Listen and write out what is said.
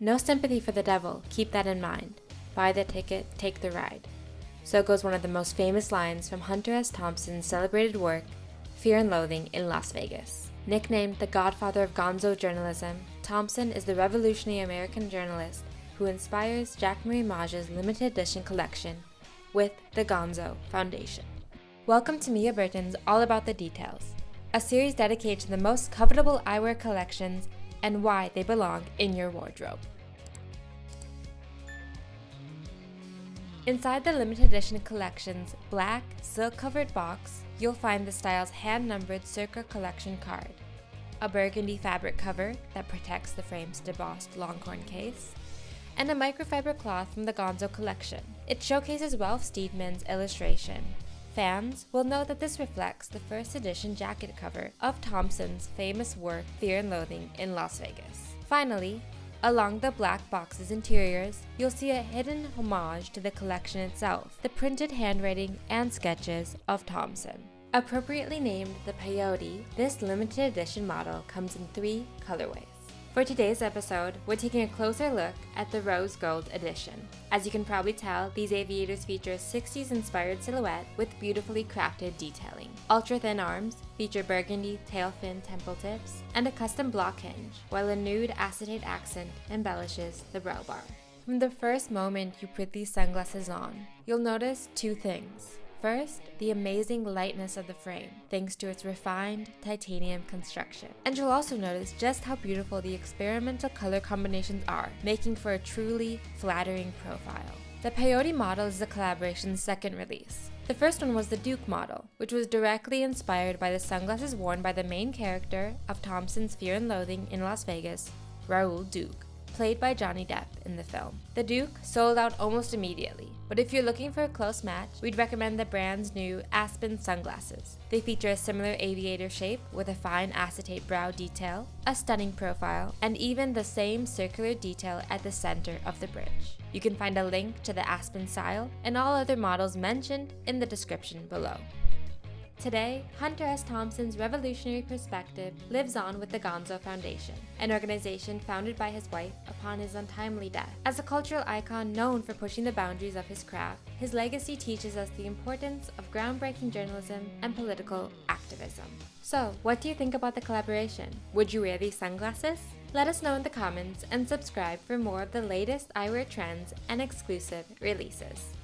No sympathy for the devil, keep that in mind. Buy the ticket, take the ride. So goes one of the most famous lines from Hunter S. Thompson's celebrated work, Fear and Loathing in Las Vegas. Nicknamed the Godfather of Gonzo Journalism, Thompson is the revolutionary American journalist who inspires Jacques Marie Mage's limited edition collection with the Gonzo Foundation. Welcome to Mia Burton's All About the Details, a series dedicated to the most covetable eyewear collections and why they belong in your wardrobe. Inside the limited edition collection's black, silk-covered box, you'll find the style's hand-numbered Circa collection card, a burgundy fabric cover that protects the frame's debossed longhorn case, and a microfiber cloth from the Gonzo collection. It showcases Ralph Steedman's illustration. Fans will know that this reflects the first edition jacket cover of Thompson's famous work Fear and Loathing in Las Vegas. Finally, along the black box's interiors, you'll see a hidden homage to the collection itself, the printed handwriting and sketches of Thompson. Appropriately named the Peyote, this limited edition model comes in 3 colorways. For today's episode, we're taking a closer look at the Rose Gold edition. As you can probably tell, these aviators feature a 60s-inspired silhouette with beautifully crafted detailing. Ultra-thin arms feature burgundy tail fin temple tips and a custom block hinge, while a nude acetate accent embellishes the brow bar. From the first moment you put these sunglasses on, you'll notice 2 things. First, the amazing lightness of the frame, thanks to its refined titanium construction. And you'll also notice just how beautiful the experimental color combinations are, making for a truly flattering profile. The Peyote model is the collaboration's second release. The first one was the Duke model, which was directly inspired by the sunglasses worn by the main character of Thompson's Fear and Loathing in Las Vegas, Raoul Duke, played by Johnny Depp in the film. The Duke sold out almost immediately, but if you're looking for a close match, we'd recommend the brand's new Aspen sunglasses. They feature a similar aviator shape with a fine acetate brow detail, a stunning profile, and even the same circular detail at the center of the bridge. You can find a link to the Aspen style and all other models mentioned in the description below. Today, Hunter S. Thompson's revolutionary perspective lives on with the Gonzo Foundation, an organization founded by his wife upon his untimely death. As a cultural icon known for pushing the boundaries of his craft, his legacy teaches us the importance of groundbreaking journalism and political activism. So, what do you think about the collaboration? Would you wear these sunglasses? Let us know in the comments and subscribe for more of the latest eyewear trends and exclusive releases.